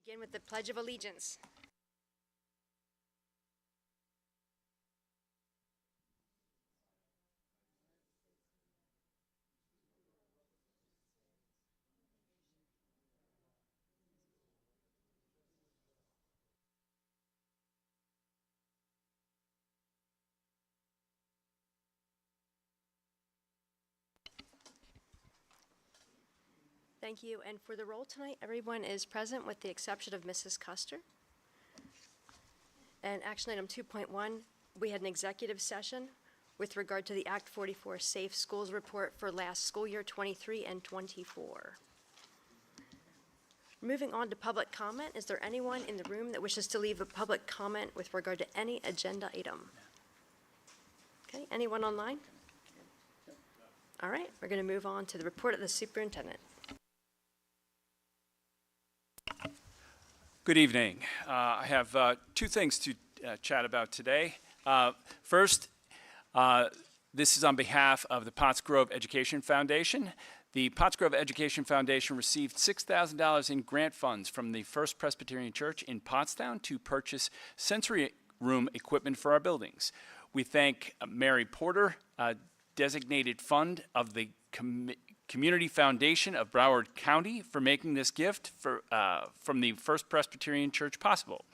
Begin with the Pledge of Allegiance. Thank you. And for the roll tonight, everyone is present with the exception of Mrs. Custer. And action item 2.1, we had an executive session with regard to the Act 44 Safe Schools Report for last school year 23 and 24. Moving on to public comment, is there anyone in the room that wishes to leave a public comment with regard to any agenda item? Okay, anyone online? All right, we're going to move on to the report of the superintendent. Good evening. I have two things to chat about today. First, this is on behalf of the Pottsgrove Education Foundation. The Pottsgrove Education Foundation received $6,000 in grant funds from the First Presbyterian Church in Pottstown to purchase sensory room equipment for our buildings. We thank Mary Porter, designated fund of the Community Foundation of Broward County, for making this gift from the First Presbyterian Church possible.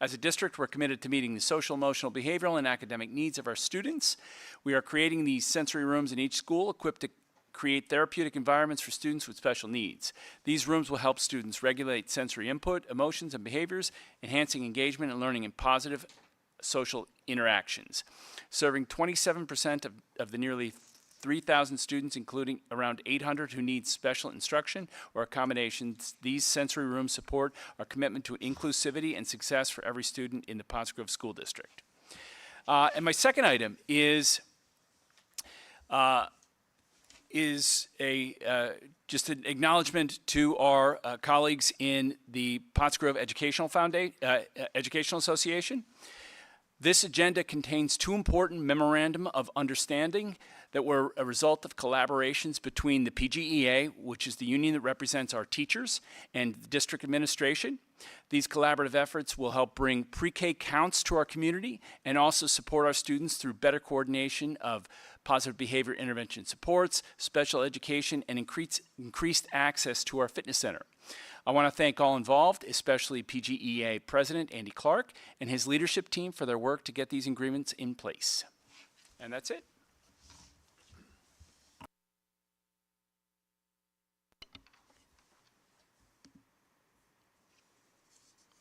As a district, we're committed to meeting the social, emotional, behavioral, and academic needs of our students. We are creating these sensory rooms in each school equipped to create therapeutic environments for students with special needs. These rooms will help students regulate sensory input, emotions, and behaviors, enhancing engagement and learning in positive social interactions. Serving 27% of the nearly 3,000 students, including around 800 who need special instruction or accommodations, these sensory rooms support our commitment to inclusivity and success for every student in the Pottsgrove School District. And my second item is just an acknowledgement to our colleagues in the Pottsgrove Educational Association. This agenda contains two important memorandum of understanding that were a result of collaborations between the PGEA, which is the union that represents our teachers, and the district administration. These collaborative efforts will help bring pre-K counts to our community and also support our students through better coordination of positive behavior intervention supports, special education, and increased access to our fitness center. I want to thank all involved, especially PGEA President Andy Clark and his leadership team for their work to get these agreements in place. And that's it.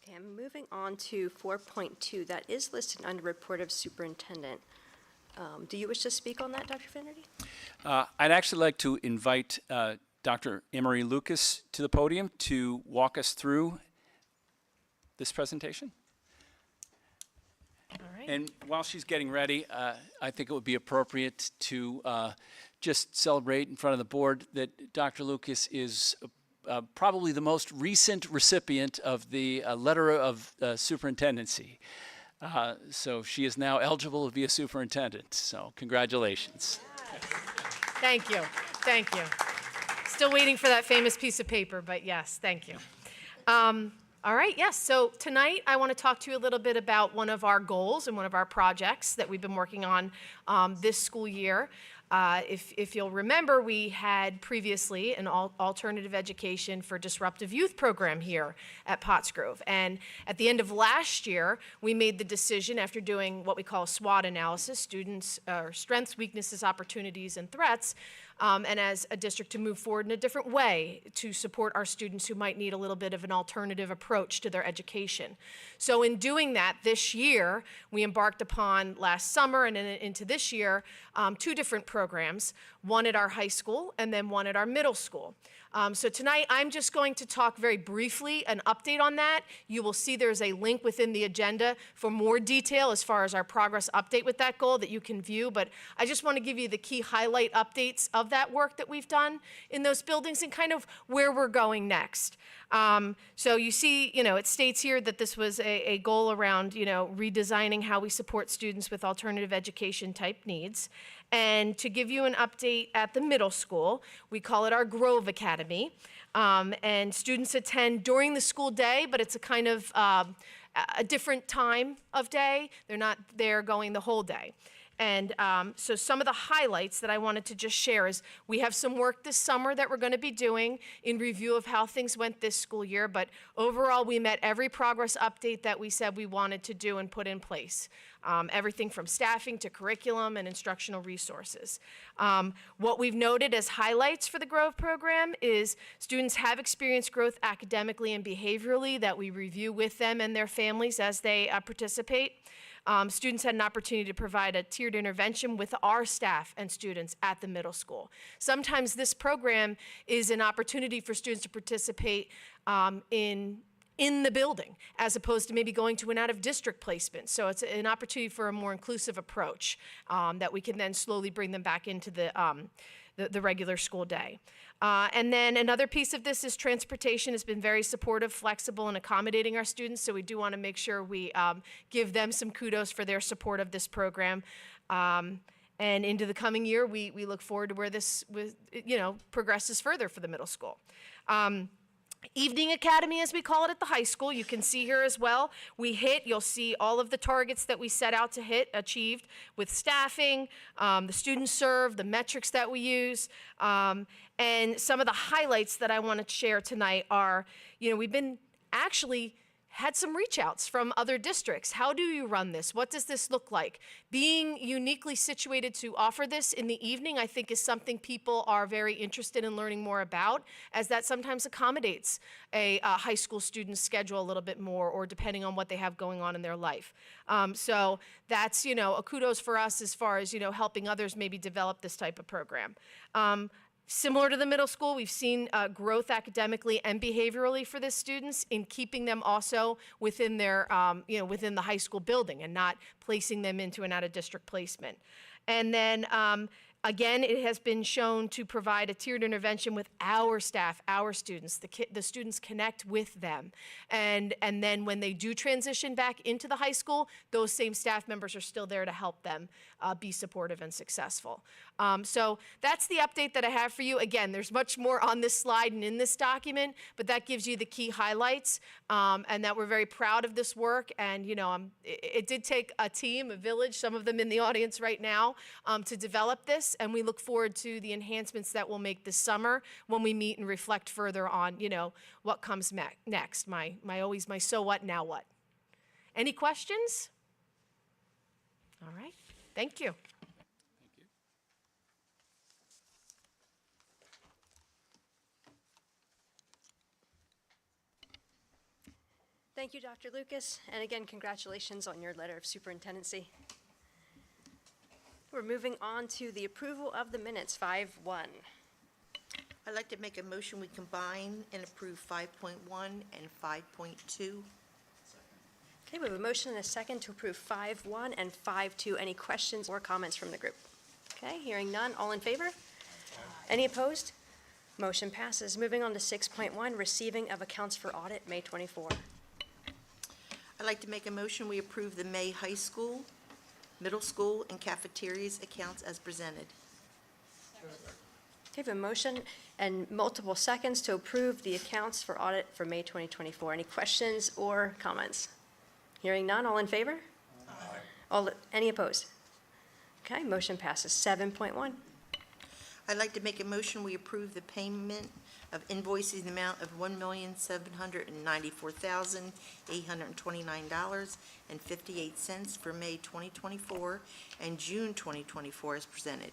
Okay, I'm moving on to 4.2. That is listed under Report of Superintendent. Do you wish to speak on that, Dr. Finnerty? I'd actually like to invite Dr. Emery Lucas to the podium to walk us through this presentation. All right. And while she's getting ready, I think it would be appropriate to just celebrate in front of the board that Dr. Lucas is probably the most recent recipient of the letter of superintendency. So she is now eligible to be a superintendent. So congratulations. Yes. Thank you. Thank you. Still waiting for that famous piece of paper, but yes, thank you. All right, yes, so tonight I want to talk to you a little bit about one of our goals and one of our projects that we've been working on this school year. If you'll remember, we had previously an alternative education for disruptive youth program here at Pottsgrove. And at the end of last year, we made the decision, after doing what we call a SWOT analysis, students' strengths, weaknesses, opportunities, and threats, and as a district to move forward in a different way to support our students who might need a little bit of an alternative approach to their education. So in doing that this year, we embarked upon last summer and into this year, two different programs, one at our high school and then one at our middle school. So tonight I'm just going to talk very briefly, an update on that. You will see there's a link within the agenda for more detail as far as our progress update with that goal that you can view, but I just want to give you the key highlight updates of that work that we've done in those buildings and kind of where we're going next. So you see, it states here that this was a goal around, redesigning how we support students with alternative education type needs. And to give you an update at the middle school, we call it our Grove Academy. And students attend during the school day, but it's a kind of a different time of day. They're not there going the whole day. And so some of the highlights that I wanted to just share is we have some work this summer that we're going to be doing in review of how things went this school year. But overall, we met every progress update that we said we wanted to do and put in place. Everything from staffing to curriculum and instructional resources. What we've noted as highlights for the Grove program is students have experienced growth academically and behaviorally that we review with them and their families as they participate. Students had an opportunity to provide a tiered intervention with our staff and students at the middle school. Sometimes this program is an opportunity for students to participate in the building, as opposed to maybe going to an out-of-district placement. So it's an opportunity for a more inclusive approach that we can then slowly bring them back into the regular school day. And then another piece of this is transportation has been very supportive, flexible, and accommodating our students, so we do want to make sure we give them some kudos for their support of this program. And into the coming year, we look forward to where this progresses further for the middle school. Evening Academy, as we call it at the high school, you can see here as well. You'll see all of the targets that we set out to hit, achieved with staffing, the students served, the metrics that we use. And some of the highlights that I want to share tonight are, we've been actually had some reach outs from other districts. How do you run this? What does this look like? Being uniquely situated to offer this in the evening, I think, is something people are very interested in learning more about, as that sometimes accommodates a high school student's schedule a little bit more, or depending on what they have going on in their life. So that's, a kudos for us as far as, helping others maybe develop this type of program. Similar to the middle school, we've seen growth academically and behaviorally for the students in keeping them also within their, within the high school building and not placing them into an out-of-district placement. And then again, it has been shown to provide a tiered intervention with our staff, our students. The students connect with them. And then when they do transition back into the high school, those same staff members are still there to help them be supportive and successful. So that's the update that I have for you. Again, there's much more on this slide and in this document, but that gives you the key highlights, and that we're very proud of this work. And it did take a team, a village, some of them in the audience right now, to develop this. And we look forward to the enhancements that we'll make this summer when we meet and reflect further on, what comes next. My so what, now what? Any questions? All right. Thank you. Thank you, Dr. Lucas, and again, congratulations on your letter of superintendency. We're moving on to the approval of the minutes, 5-1. I'd like to make a motion we combine and approve 5.1 and 5.2. Okay, we have a motion and a second to approve 5-1 and 5-2. Any questions or comments from the group? Okay, hearing none, all in favor? Any opposed? Motion passes. Moving on to 6.1, receiving of accounts for audit, May 24. I'd like to make a motion we approve the May high school, middle school, and cafeterias accounts as presented. Okay, we have a motion and multiple seconds to approve the accounts for audit for May 2024. Any questions or comments? Hearing none, all in favor? Aye. Any opposed? Okay, motion passes. 7.1. I'd like to make a motion we approve the payment of invoices in the amount of $1,794,829.58 for May 2024 and June 2024 as presented.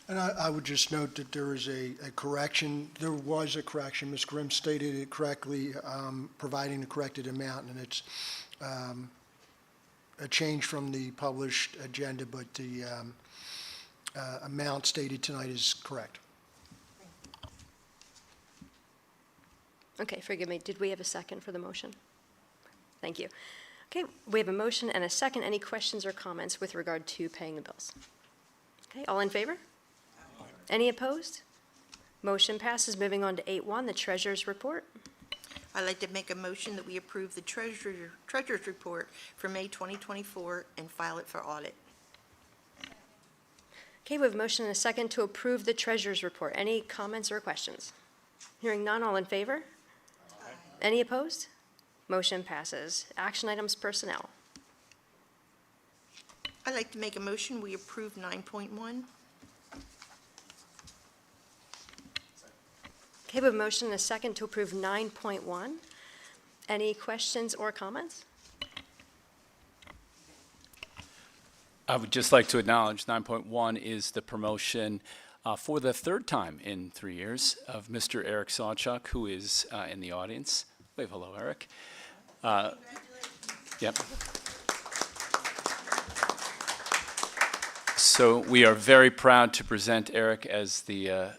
And I would just note that there is a correction. There was a correction. Ms. Grimm stated it correctly, providing the corrected amount, and it's a change from the published agenda, but the amount stated tonight is correct. Okay, forgive me. Did we have a second for the motion? Thank you. Okay, we have a motion and a second. Any questions or comments with regard to paying the bills? Okay, all in favor? Any opposed? Motion passes. Moving on to 8.1, the treasurer's report. I'd like to make a motion that we approve the treasurer's report for May 2024 and file it for audit. Okay, we have a motion and a second to approve the treasurer's report. Any comments or questions? Hearing none, all in favor? Any opposed? Motion passes. Action items, personnel. I'd like to make a motion, we approve 9.1. Okay, we have a motion and a second to approve 9.1. Any questions or comments? I would just like to acknowledge 9.1 is the promotion for the third time in 3 years of Mr. Eric Sawchuk, who is in the audience. Wave hello, Eric. Yep. So we are very proud to present Eric as the,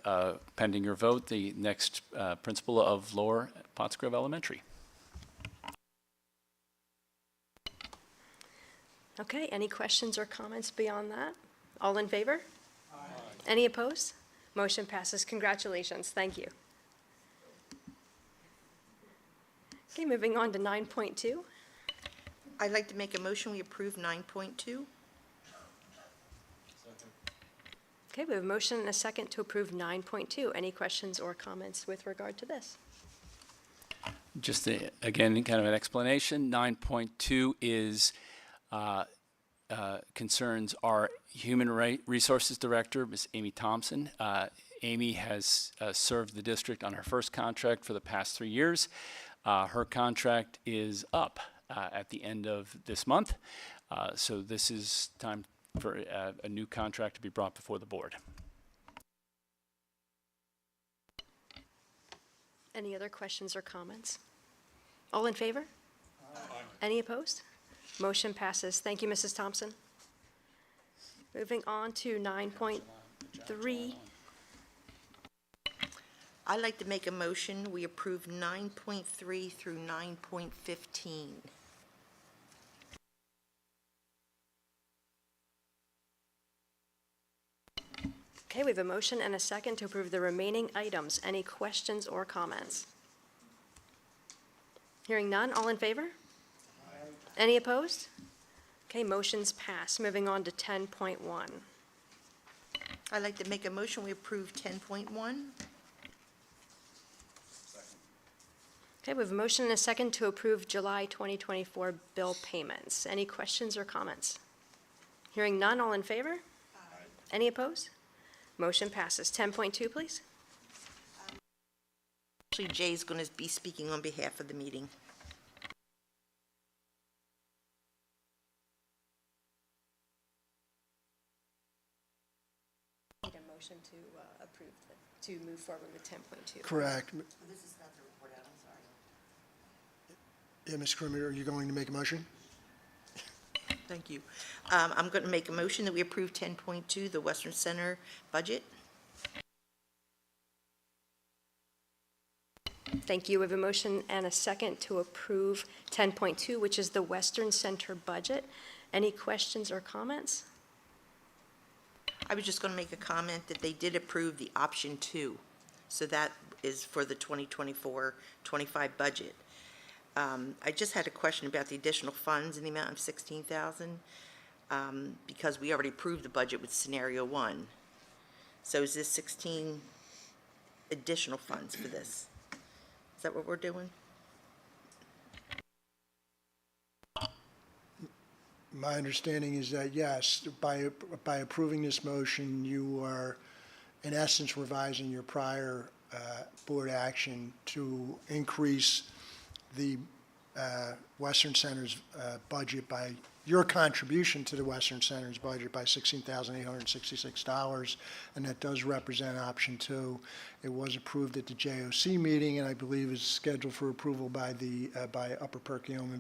pending your vote, the next principal of Lower Pottsgrove Elementary. Okay, any questions or comments beyond that? All in favor? Any opposed? Motion passes. Congratulations. Thank you. Okay, moving on to 9.2. I'd like to make a motion, we approve 9.2. Okay, we have a motion and a second to approve 9.2. Any questions or comments with regard to this? Just again, kind of an explanation. 9.2 is concerns our Human Resources Director, Ms. Amy Thompson. Amy has served the district on her first contract for the past 3 years. Her contract is up at the end of this month. So this is time for a new contract to be brought before the board. Any other questions or comments? All in favor? Any opposed? Motion passes. Thank you, Mrs. Thompson. Moving on to 9.3. I'd like to make a motion, we approve 9.3 through 9.15. Okay, we have a motion and a second to approve the remaining items. Any questions or comments? Hearing none, all in favor? Any opposed? Okay, motions pass. Moving on to 10.1. I'd like to make a motion, we approve 10.1. Okay, we have a motion and a second to approve July 2024 bill payments. Any questions or comments? Hearing none, all in favor? Any opposed? Motion passes. 10.2, please. Actually, Jay's going to be speaking on behalf of the meeting. Need a motion to approve, to move forward with 10.2. Correct. This is not the report out, I'm sorry. Yeah, Ms. Krimmer, are you going to make a motion? Thank you. I'm going to make a motion that we approve 10.2, the Western Center budget. Thank you. We have a motion and a second to approve 10.2, which is the Western Center budget. Any questions or comments? I was just going to make a comment that they did approve the option 2. So that is for the 2024-25 budget. I just had a question about the additional funds in the amount of $16,000 because we already approved the budget with scenario 1. So is this 16 additional funds for this? Is that what we're doing? My understanding is that, yes, by approving this motion, you are, in essence, revising your prior board action to increase the Western Center's budget by, your contribution to the Western Center's budget by $16,866, and that does represent option 2. It was approved at the JOC meeting, and I believe is scheduled for approval by the by Upper Perkiomen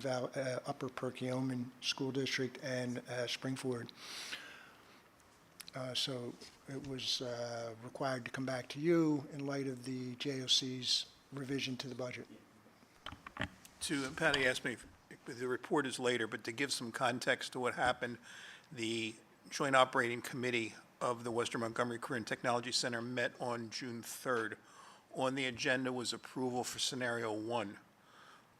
School District and Springford. So it was required to come back to you in light of the JOC's revision to the budget. Patty asked me if the report is later, but to give some context to what happened, the Joint Operating Committee of the Western Montgomery Career and Technology Center met on June 3rd. On the agenda was approval for Scenario 1.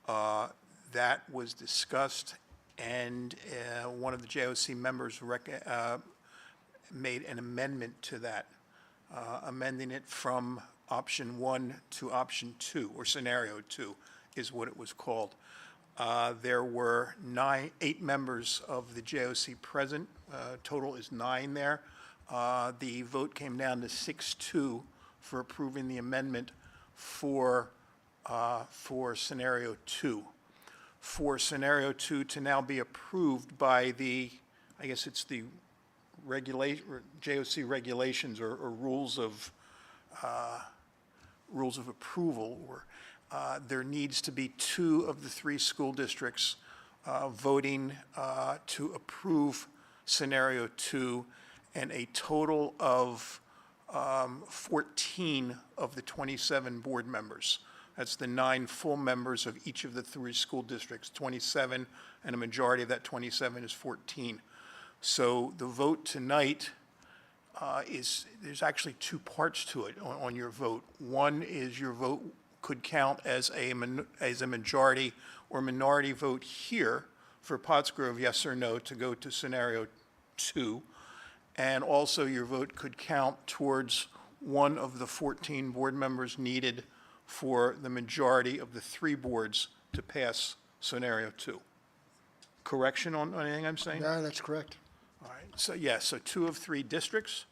That was discussed, and one of the JOC members made an amendment to that, amending it from option 1 to option 2, or scenario 2 is what it was called. There were 8 members of the JOC present. Total is 9 there. The vote came down to 6-2 for approving the amendment for scenario 2. For scenario 2 to now be approved by the, I guess it's the JOC regulations or rules of approval, or there needs to be 2 of the 3 school districts voting to approve scenario 2, and a total of 14 of the 27 board members. That's the 9 full members of each of the 3 school districts, 27, and a majority of that 27 is 14. So the vote tonight there's actually 2 parts to it on your vote. One is your vote could count as a majority or minority vote here for Pottsgrove, yes or no, to go to scenario 2. And also your vote could count towards one of the 14 board members needed for the majority of the 3 boards to pass scenario 2. Correction on anything I'm saying? No, that's correct. All right, so yeah, so 2 of 3 districts.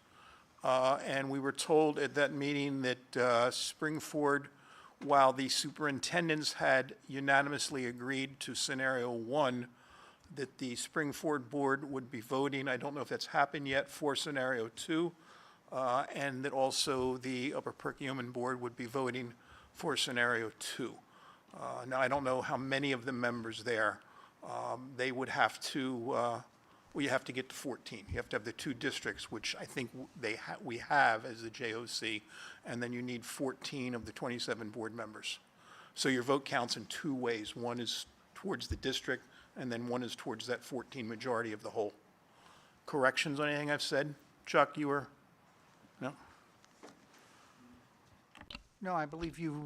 And we were told at that meeting that Springford, while the superintendents had unanimously agreed to scenario 1, that the Springford board would be voting, I don't know if that's happened yet, for scenario 2, and that also the Upper Perkiomen board would be voting for scenario 2. Now, I don't know how many of the members there. They would have to, well, you have to get to 14. You have to have the 2 districts, which I think we have as the JOC, and then you need 14 of the 27 board members. So your vote counts in 2 ways. One is towards the district, and then one is towards that 14 majority of the whole. Corrections on anything I've said? Chuck, you were, no? No, I believe you've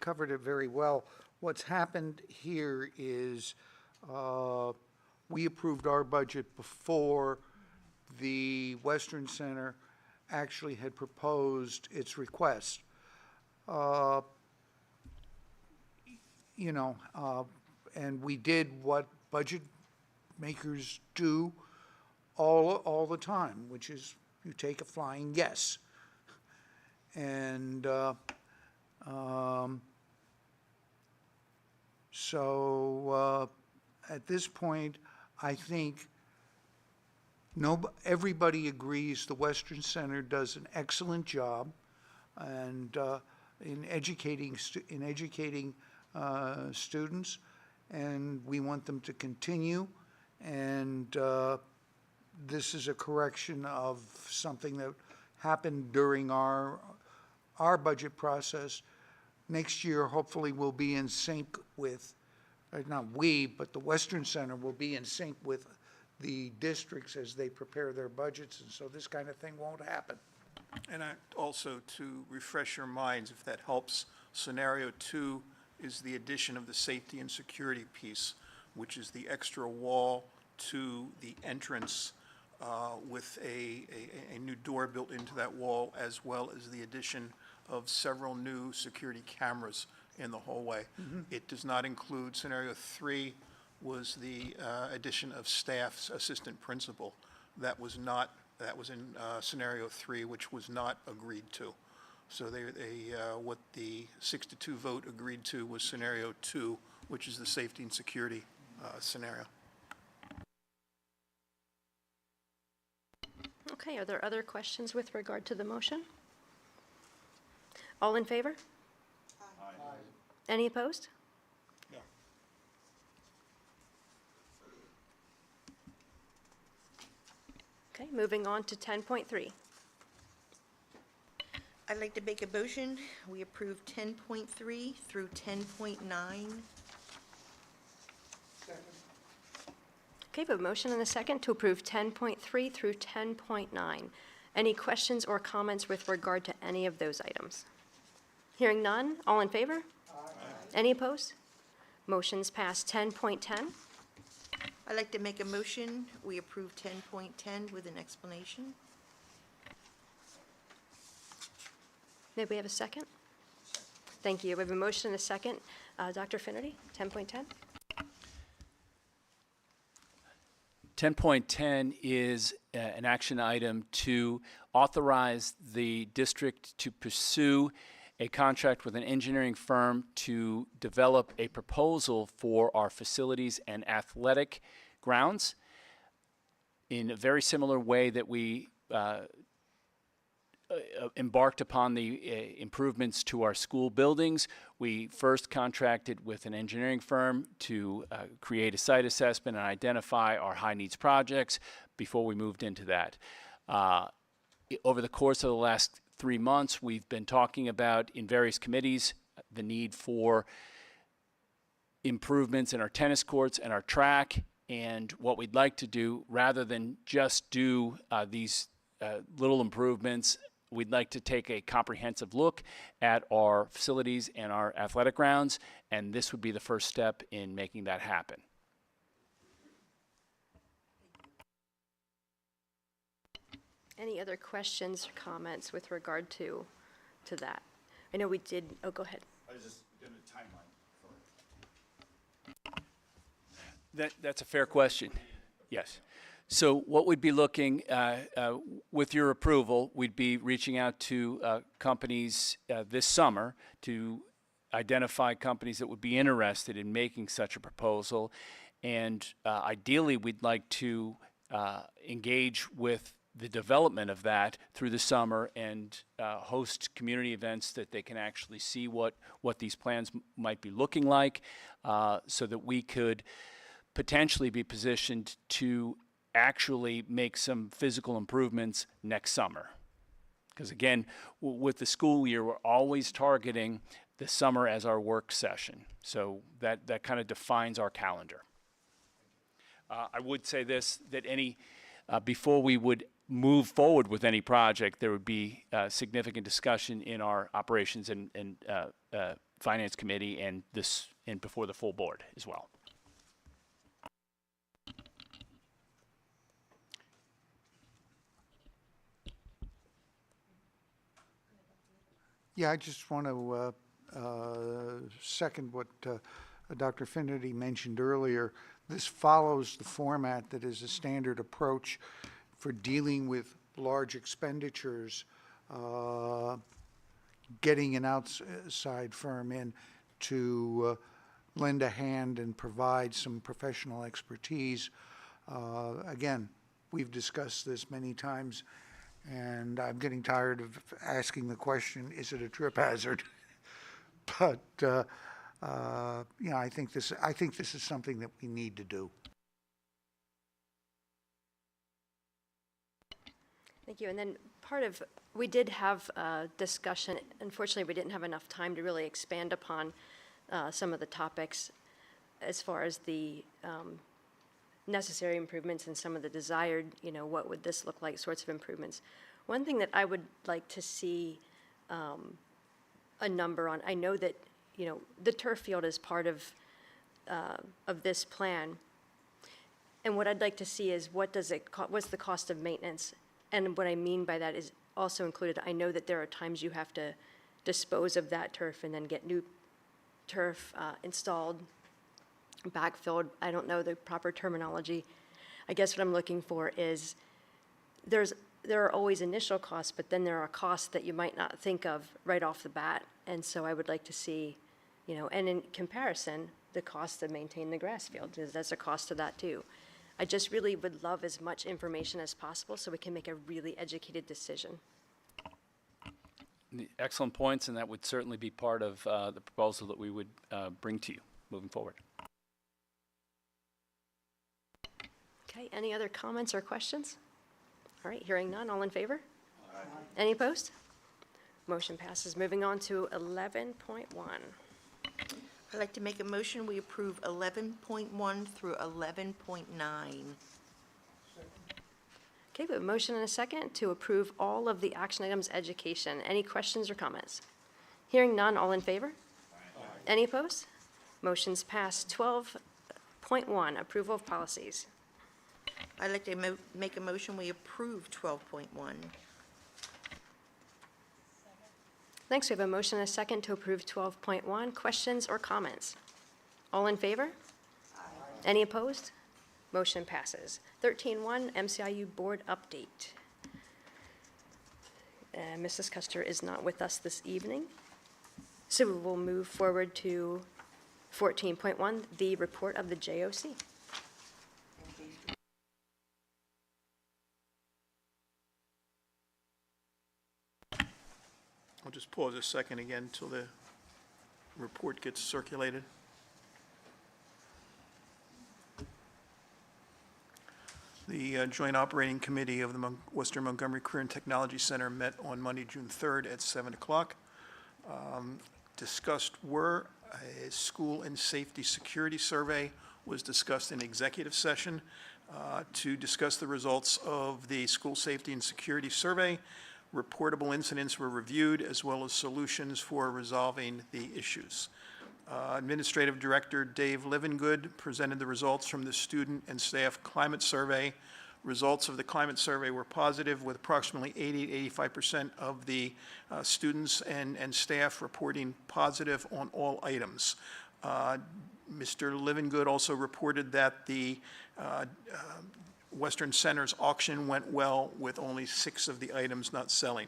covered it very well. What's happened here is we approved our budget before the Western Center actually had proposed its request. And we did what budget makers do all the time, which is you take a flying guess. And so at this point, I think everybody agrees the Western Center does an excellent job, and in educating students, and we want them to continue. And this is a correction of something that happened during our budget process. Next year, hopefully, we'll be in sync with, not we, but the Western Center will be in sync with the districts as they prepare their budgets, and so this kind of thing won't happen. And also to refresh your minds, if that helps, scenario 2 is the addition of the safety and security piece, which is the extra wall to the entrance with a new door built into that wall, as well as the addition of several new security cameras in the hallway. It does not include, scenario 3 was the addition of staff's assistant principal. That was in scenario 3, which was not agreed to. So what the 6-2 vote agreed to was scenario 2, which is the safety and security scenario. Okay, are there other questions with regard to the motion? All in favor? Aye. Any opposed? No. Okay, moving on to 10.3. I'd like to make a motion. We approve 10.3 through 10.9. Okay, we have a motion and a second to approve 10.3 through 10.9. Any questions or comments with regard to any of those items? Hearing none, all in favor? Aye. Any opposed? Motion's passed. 10.10. I'd like to make a motion, we approve 10.10 with an explanation. May we have a second? Thank you. We have a motion and a second. Dr. Finnerty, 10.10. 10.10 is an action item to authorize the district to pursue a contract with an engineering firm to develop a proposal for our facilities and athletic grounds in a very similar way that we embarked upon the improvements to our school buildings. We first contracted with an engineering firm to create a site assessment and identify our high-needs projects before we moved into that. Over the course of the last 3 months, we've been talking about in various committees the need for improvements in our tennis courts and our track, and what we'd like to do, rather than just do these little improvements, we'd like to take a comprehensive look at our facilities and our athletic grounds, and this would be the first step in making that happen. Any other questions or comments with regard to that? I know we did, oh, go ahead. I was just doing a timeline for it. That's a fair question. Yes. So what we'd be looking, with your approval, we'd be reaching out to companies this summer to identify companies that would be interested in making such a proposal. And ideally, we'd like to engage with the development of that through the summer and host community events that they can actually see what these plans might be looking like, so that we could potentially be positioned to actually make some physical improvements next summer. Because again, with the school year, we're always targeting the summer as our work session. So that kind of defines our calendar. I would say this, that before we would move forward with any project, there would be significant discussion in our operations and finance committee and before the full board as well. Yeah, I just want to second what Dr. Finnerty mentioned earlier. This follows the format that is a standard approach for dealing with large expenditures, getting an outside firm in to lend a hand and provide some professional expertise. Again, we've discussed this many times, and I'm getting tired of asking the question, is it a trip hazard? But I think this is something that we need to do. Thank you. And then we did have a discussion. Unfortunately, we didn't have enough time to really expand upon some of the topics as far as the necessary improvements and some of the desired, what would this look like sorts of improvements. One thing that I would like to see a number on, I know that, the turf field is part of this plan. And what I'd like to see is what's the cost of maintenance? And what I mean by that is also included, I know that there are times you have to dispose of that turf and then get new turf installed, backfilled. I don't know the proper terminology. I guess what I'm looking for is there are always initial costs, but then there are costs that you might not think of right off the bat. And so I would like to see, and in comparison, the cost to maintain the grass field, because there's a cost to that too. I just really would love as much information as possible so we can make a really educated decision. Excellent points, and that would certainly be part of the proposal that we would bring to you moving forward. Okay, any other comments or questions? All right, hearing none, all in favor? Aye. Any opposed? Motion passes. Moving on to 11.1. I'd like to make a motion, we approve 11.1 through 11.9. Okay, we have a motion and a second to approve all of the action items education. Any questions or comments? Hearing none, all in favor? Aye. Any opposed? Motion's passed. 12.1, approval of policies. I'd like to make a motion, we approve 12.1. Thanks. We have a motion and a second to approve 12.1. Questions or comments? All in favor? Any opposed? Motion passes. 13.1, MCIU Board Update. Mrs. Custer is not with us this evening, so we will move forward to 14.1, the report of the JOC. I'll just pause a second again until the report gets circulated. The Joint Operating Committee of the Western Montgomery Career and Technology Center met on Monday, June 3rd at 7 o'clock. Discussed were a school and safety security survey was discussed in executive session to discuss the results of the school safety and security survey. Reportable incidents were reviewed, as well as solutions for resolving the issues. Administrative Director Dave Livingood presented the results from the student and staff climate survey. Results of the climate survey were positive, with approximately 80 to 85% of the students and staff reporting positive on all items. Mr. Livingood also reported that the Western Center's auction went well, with only 6 of the items not selling.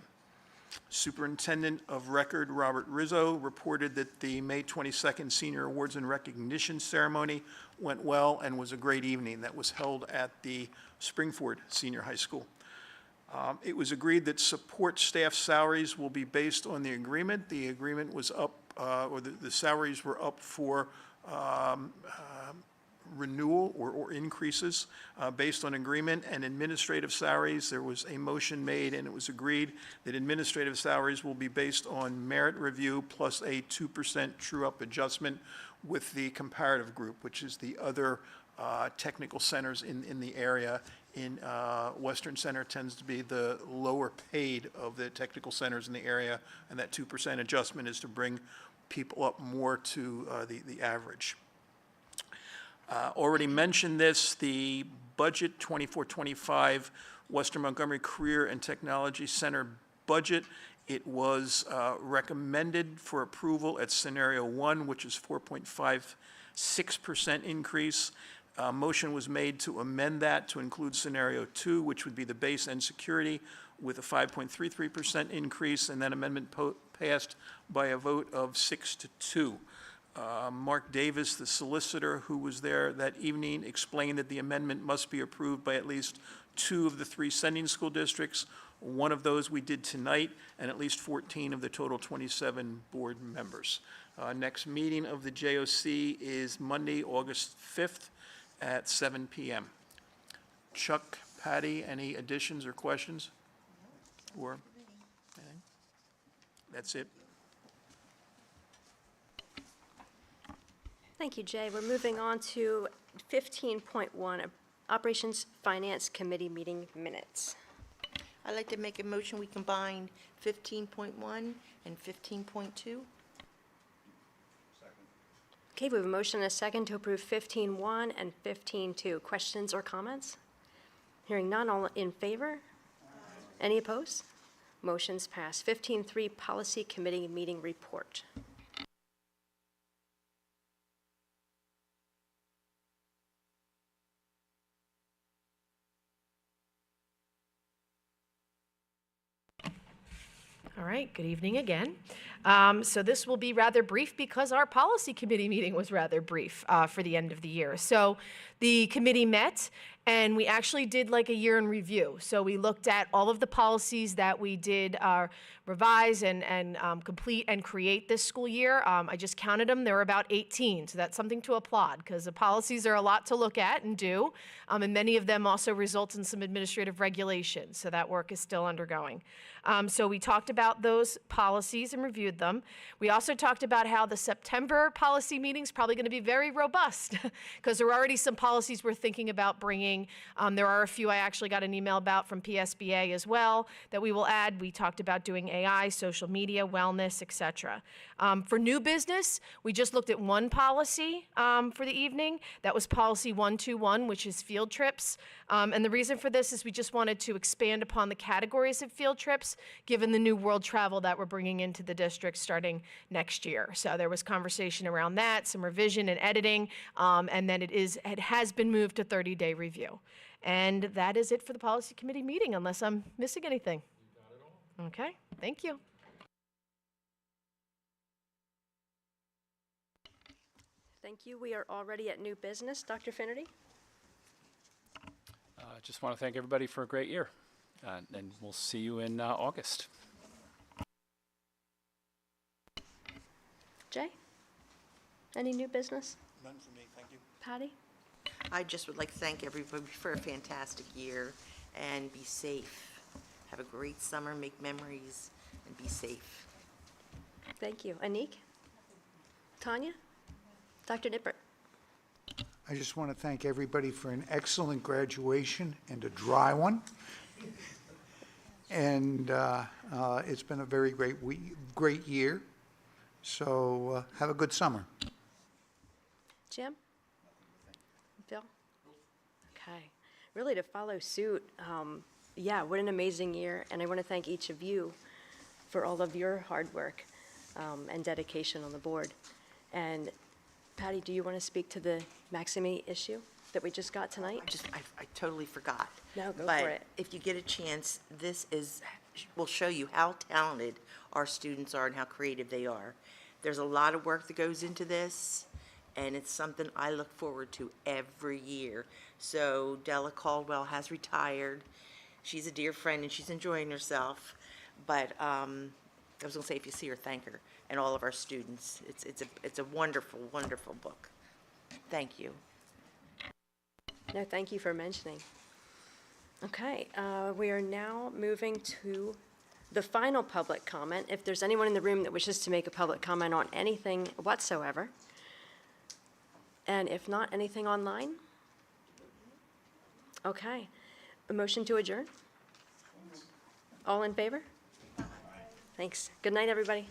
Superintendent of Record Robert Rizzo reported that the May 22nd Senior Awards and Recognition Ceremony went well and was a great evening that was held at the Springford Senior High School. It was agreed that support staff salaries will be based on the agreement. The agreement was up, or the salaries were up for renewal or increases based on agreement. And administrative salaries, there was a motion made and it was agreed that administrative salaries will be based on merit review plus a 2% true-up adjustment with the comparative group, which is the other technical centers in the area. In Western Center tends to be the lower paid of the technical centers in the area, and that 2% adjustment is to bring people up more to the average. Already mentioned this, the budget 24-25 Western Montgomery Career and Technology Center budget, it was recommended for approval at scenario 1, which is 4.56% increase. Motion was made to amend that to include scenario 2, which would be the base and security, with a 5.33% increase, and that amendment passed by a vote of 6-2. Mark Davis, the solicitor who was there that evening, explained that the amendment must be approved by at least 2 of the 3 sending school districts. One of those we did tonight, and at least 14 of the total 27 board members. Next meeting of the JOC is Monday, August 5th at 7 p.m. Chuck, Patty, any additions or questions? Or anything? That's it. Thank you, Jay. We're moving on to 15.1, Operations Finance Committee meeting minutes. I'd like to make a motion, we combine 15.1 and 15.2. Okay, we have a motion and a second to approve 15.1 and 15.2. Questions or comments? Hearing none, all in favor? Any opposed? Motion's passed. 15.3, Policy Committee meeting report. All right, good evening again. So this will be rather brief because our policy committee meeting was rather brief for the end of the year. So the committee met and we actually did like a year in review. So we looked at all of the policies that we did revise and complete and create this school year. I just counted them, there were about 18. So that's something to applaud because the policies are a lot to look at and do. And many of them also result in some administrative regulations. So that work is still undergoing. So we talked about those policies and reviewed them. We also talked about how the September policy meeting is probably going to be very robust because there are already some policies policies we're thinking about bringing. There are a few I actually got an email about from PSBA as well that we will add. We talked about doing AI, social media, wellness, et cetera. For new business, we just looked at one policy for the evening. That was policy 121, which is field trips. And the reason for this is we just wanted to expand upon the categories of field trips, given the new world travel that we're bringing into the district starting next year. So there was conversation around that, some revision and editing, and then it has been moved to 30-day review. And that is it for the policy committee meeting, unless I'm missing anything. You got it all. Okay, thank you. Thank you. We are already at new business. Dr. Finnerty? Just want to thank everybody for a great year, and we'll see you in August. Jay? Any new business? None for me, thank you. Patty? I just would like to thank everybody for a fantastic year, and be safe. Have a great summer, make memories, and be safe. Thank you. Anik? Tanya? Dr. Nippert? I just want to thank everybody for an excellent graduation and a dry one. And it's been a very great year. So have a good summer. Jim? Bill? Okay. Really to follow suit, yeah, what an amazing year. And I want to thank each of you for all of your hard work and dedication on the board. And Patty, do you want to speak to the Maximi issue that we just got tonight? I totally forgot. No, go But for it. if you get a chance, will show you how talented our students are and how creative they are. There's a lot of work that goes into this, and it's something I look forward to every year. So Della Caldwell has retired. She's a dear friend, and she's enjoying herself. But I was going to say, if you see her, thank her, and all of our students. It's a wonderful, wonderful book. Thank you. No, thank you for mentioning. Okay, we are now moving to the final public comment. If there's anyone in the room that wishes to make a public comment on anything whatsoever, and if not, anything online? Okay, a motion to adjourn? All in favor? Thanks. Good night, everybody.